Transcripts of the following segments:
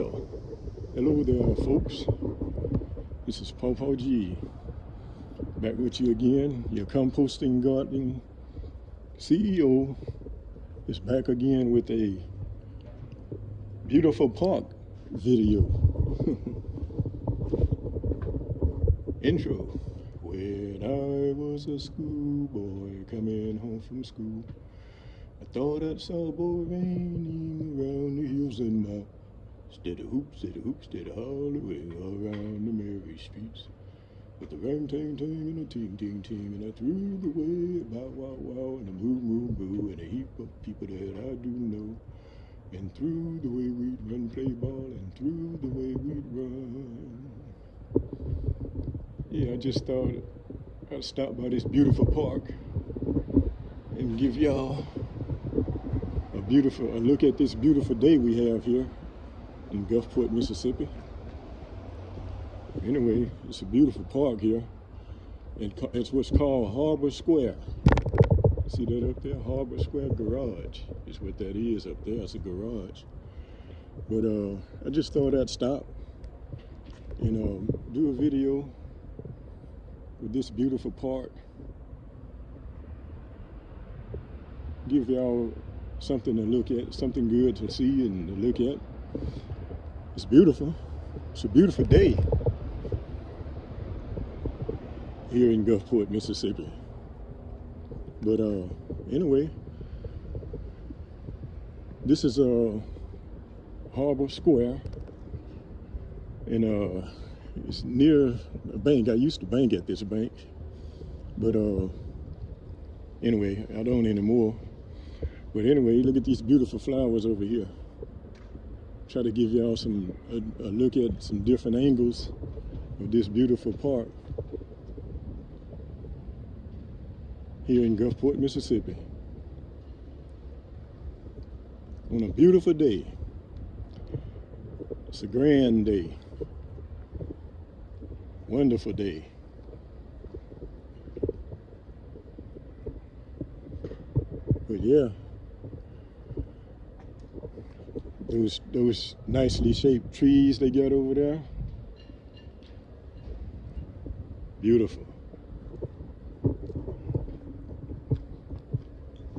Well, hello there, folks. This is Pawpaw G. Back with you again. Your composting gardening CEO is back again with a beautiful park video. Intro. When I was a schoolboy coming home from school, I thought I saw a boy raining around the hills in my steady hoops, steady Holloway, around the merry streets. With the rang, tang, tang, and a ting, ting, ting, and I threw the way, bow, wow, wow, and a moo, moo, moo, and a heap of people that I do know. And through the way we'd run, play ball, and through the way we'd run. Yeah, I just thought I'd stop by this beautiful park and give y'all a look at this beautiful day we have here in Gulfport, Mississippi. Anyway, it's a beautiful park here. It's what's called Harbor Square. See that up there? Harbor Square Garage is what that is up there. It's a garage. But I just thought I'd stop and do a video with this beautiful park. Give y'all something to look at, something good to see and to look at. It's beautiful. It's a beautiful day here in Gulfport, Mississippi. But anyway, this is Harbor Square, and it's near a bank. I used to bank at this bank, but anyway, I don't anymore. But anyway, look at these beautiful flowers over here. Try to give y'all a look at some different angles of this beautiful park here in Gulfport, Mississippi. On a beautiful day. It's a grand day. Wonderful day. But yeah, those nicely shaped trees they got over there. Beautiful.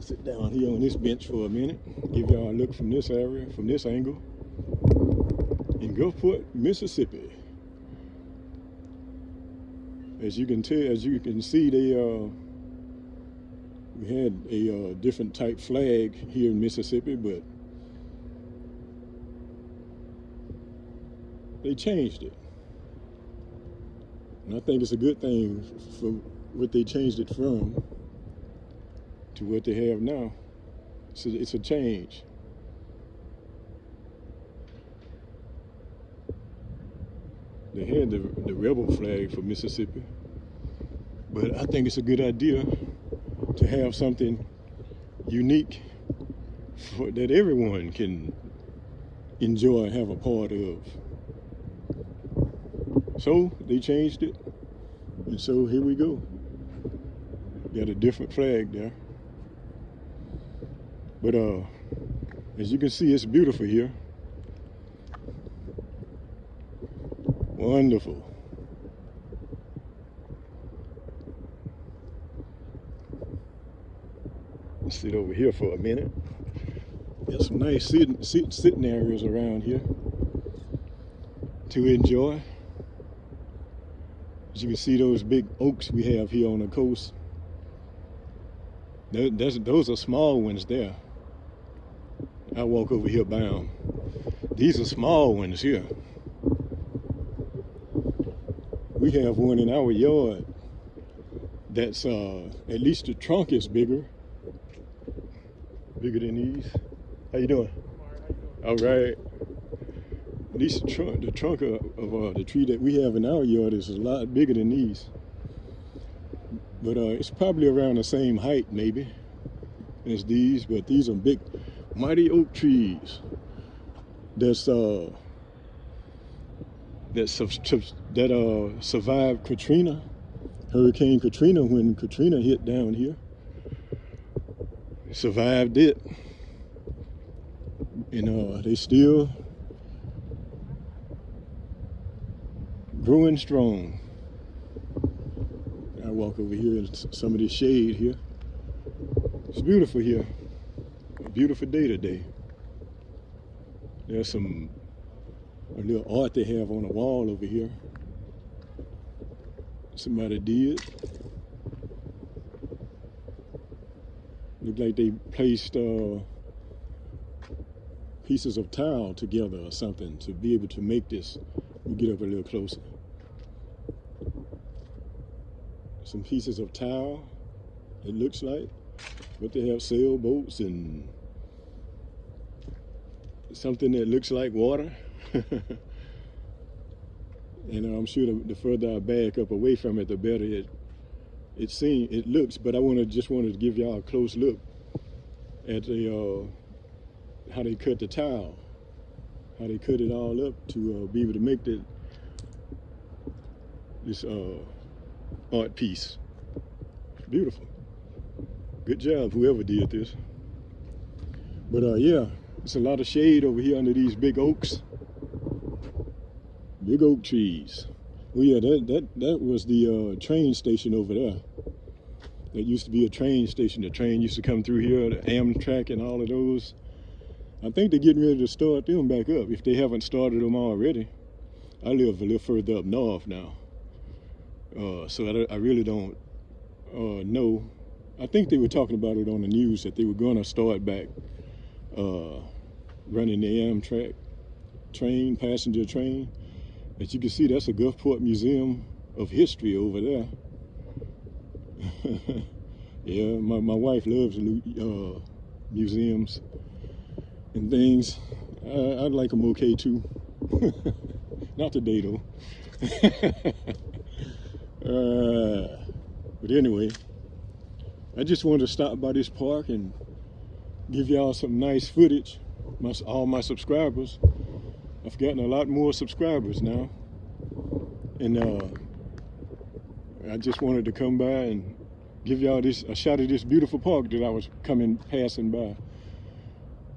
Sit down here on this bench for a minute, give y'all a look from this area, from this angle, in Gulfport, Mississippi. As you can see, we had a different type flag here in Mississippi, but they changed it. And I think it's a good thing for what they changed it from to what they have now. So it's a change. They had the rebel flag for Mississippi, but I think it's a good idea to have something unique that everyone can enjoy and have a part of. So they changed it, and so here we go. Got a different flag there. But as you can see, it's beautiful here. Wonderful. Let's sit over here for a minute. There's some nice sitting areas around here to enjoy. As you can see, those big oaks we have here on the coast. Those are small ones there. I walk over here by them. These are small ones here. We have one in our yard that's at least the trunk is bigger than these. How you doing? All right. At least the trunk of the tree that we have in our yard is a lot bigger than these. But it's probably around the same height maybe as these, but these are big, mighty oak trees that survived Katrina, Hurricane Katrina, when Katrina hit down here. Survived it. And they still growing strong. I walk over here in some of this shade here. It's beautiful here. A beautiful day today. There's a little art they have on the wall over here. Somebody did. Look like they placed pieces of tile together or something to be able to make this. Let me get up a little closer. Some pieces of tile, it looks like, but they have sailboats and something that looks like water. And I'm sure the further I back up away from it, the better it looks. But I just wanted to give y'all a close look at how they cut the tile, how they cut it all up to be able to make this art piece. Beautiful. Good job, whoever did this. But yeah, it's a lot of shade over here under these big oaks. Big oak trees. Oh yeah, that was the train station over there. That used to be a train station. The train used to come through here, the Amtrak and all of those. I think they're getting ready to start them back up, if they haven't started them already. I live a little further up north now. So I really don't know. I think they were talking about it on the news that they were going to start back running the Amtrak train, passenger train. As you can see, that's a Gulfport Museum of History over there. Yeah, my wife loves museums and things. I like them okay too. Not today though. But anyway, I just wanted to stop by this park and give y'all some nice footage. All my subscribers. I've gotten a lot more subscribers now. And I just wanted to come by and give y'all a shot of this beautiful park that I was passing by.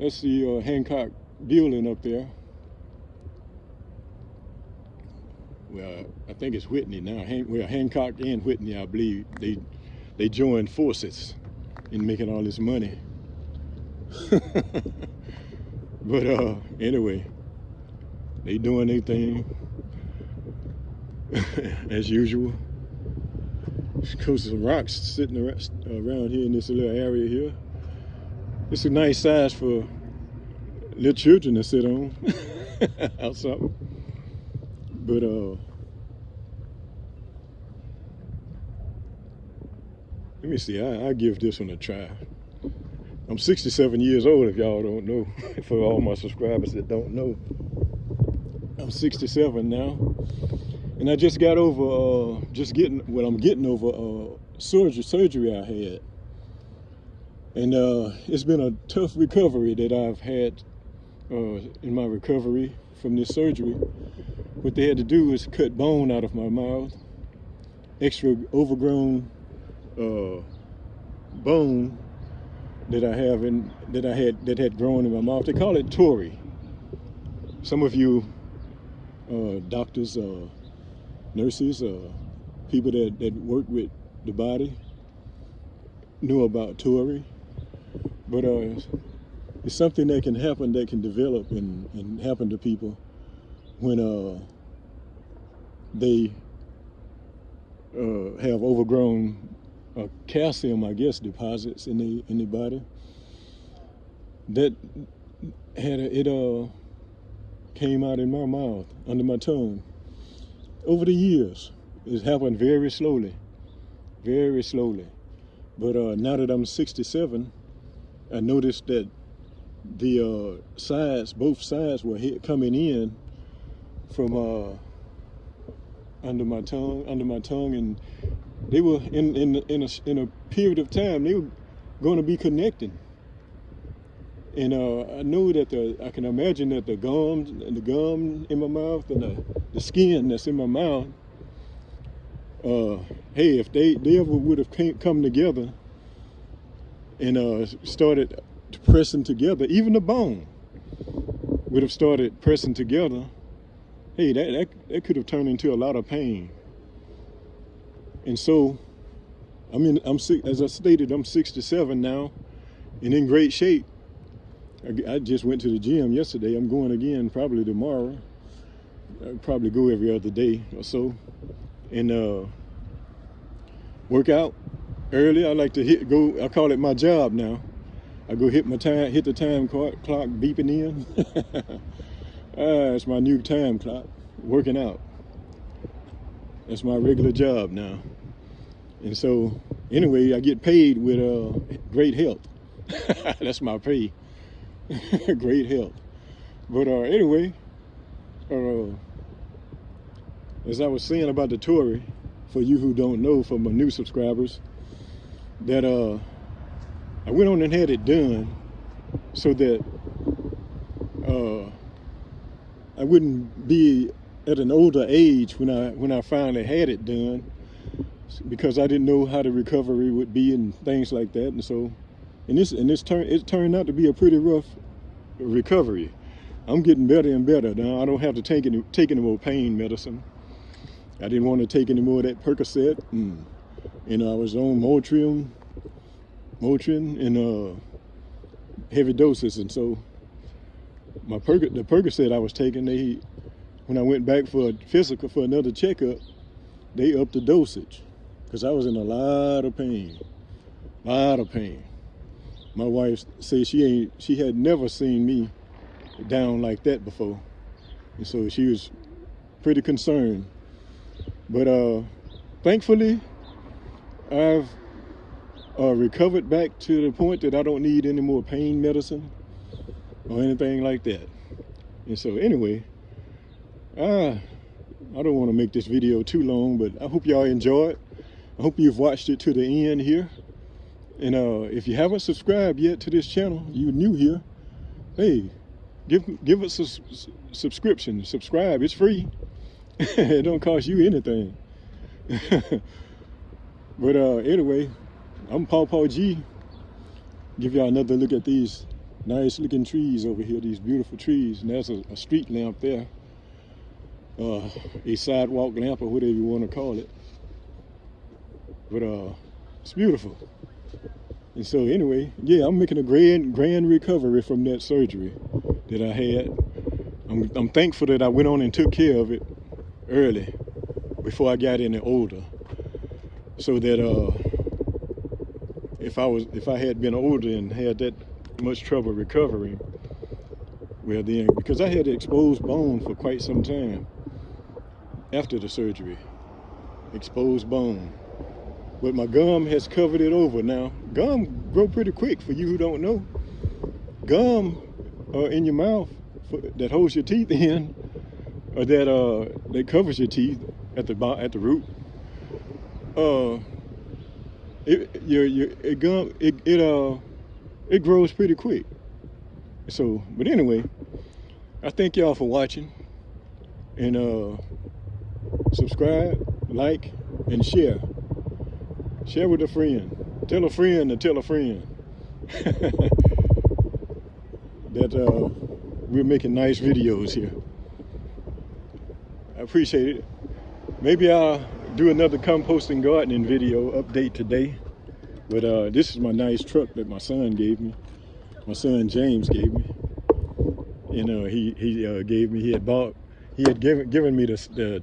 That's the Hancock building up there. Well, I think it's Whitney now. Hancock and Whitney, I believe, they joined forces in making all this money. But anyway, they doing their thing as usual. There's some rocks sitting around here in this little area here. It's a nice size for little children to sit on or something. But let me see, I give this one a try. I'm 67 years old, if y'all don't know. For all my subscribers that don't know, I'm 67 now, and I just got over I'm getting over surgery I had, and it's been a tough recovery that I've had in my recovery from this surgery. What they had to do is cut bone out of my mouth, extra overgrown bone that I have that had grown in my mouth. They call it tori. Some of you doctors, nurses, people that work with the body know about tori, but it's something that can happen, that can develop and happen to people when they have overgrown calcium, I guess, deposits in the body. That came out in my mouth, under my tongue. Over the years, it happened very slowly. But now that I'm 67, I noticed that the both sides were coming in from under my tongue, and they were in a period of time, they were going to be connecting. And I know that I can imagine that the gum in my mouth and the skin that's in my mouth, hey, if they ever would have come together and started pressing together, even the bone would have started pressing together, hey, that could have turned into a lot of pain. And so, as I stated, I'm 67 now and in great shape. I just went to the gym yesterday. I'm going again probably tomorrow. I'll probably go every other day or so and work out early. I like to go. I call it my job now. I go hit the time clock beeping in. It's my new time clock. Working out. That's my regular job now. And so, anyway, I get paid with great health. That's my pay. Great health. But anyway, as I was saying about the Tory, for you who don't know, for my new subscribers, that I went on and had it done so that I wouldn't be at an older age when I finally had it done, because I didn't know how the recovery would be and things like that. And so, it turned out to be a pretty rough recovery. I'm getting better and better now. I don't have to take any more pain medicine. I didn't want to take any more of that Percocet. I was on Motrin and heavy doses. And so the Percocet I was taking, when I went back for a physical for another checkup, they upped the dosage because I was in a lot of pain. My wife said she had never seen me down like that before, and so she was pretty concerned. But thankfully, I've recovered back to the point that I don't need any more pain medicine or anything like that. And so anyway, I don't want to make this video too long, but I hope y'all enjoy it. I hope you've watched it to the end here. And if you haven't subscribed yet to this channel, you're new here, hey, give us a subscription. Subscribe, it's free. It don't cost you anything. But anyway, I'm Paw Paw G. Give y'all another look at these nice looking trees over here, these beautiful trees. And there's a street lamp there, a sidewalk lamp or whatever you want to call it. But it's beautiful. And so anyway, yeah, I'm making a grand recovery from that surgery that I had. I'm thankful that I went on and took care of it early before I got any older, so that if I had been older and had that much trouble recovering, well then, because I had exposed bone for quite some time after the surgery, exposed bone. But my gum has covered it over now. Gum grow pretty quick, for you who don't know. Gum in your mouth that holds your teeth in, or that covers your teeth at the root. It grows pretty quick. So, but anyway, I thank y'all for watching, and subscribe, like, and share. Share with a friend. Tell a friend to tell a friend that we're making nice videos here. I appreciate it. Maybe I'll do another composting gardening video update today. But this is my nice truck that my son gave me. My son James gave me. He gave me. He had given me the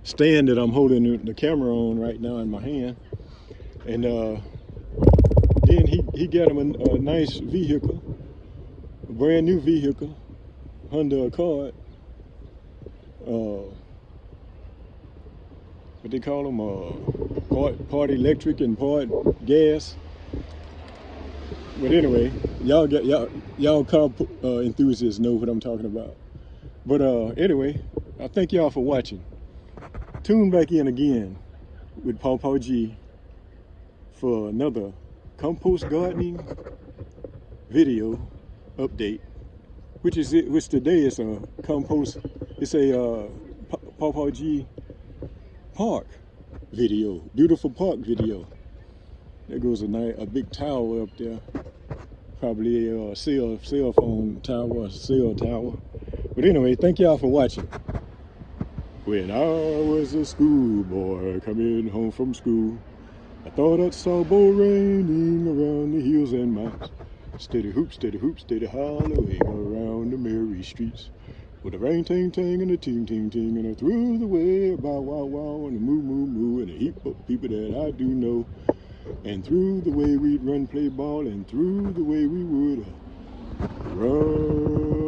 stand that I'm holding the camera on right now in my hand. And then he got him a nice vehicle, a brand new vehicle, Honda Accord. What they call them, part electric and part gas. But anyway, y'all car enthusiasts know what I'm talking about. But anyway, I thank y'all for watching. Tune back in again with Paw Paw G for another compost gardening video update, which today is a compost. It's a Paw Paw G park video, beautiful park video. There goes a big tower up there, probably a cell phone tower, a cell tower. But anyway, thank y'all for watching. When I was a schoolboy coming home from school, I thought I saw boy raining around the hills and mountains. Steady hoop, steady hollowing around the merry streets. With a ring ting ting and a ting ting ting and a through the way, bow wow wow and a moo moo moo and a heap of people that I do know. And through the way we'd run play ball and through the way we would run.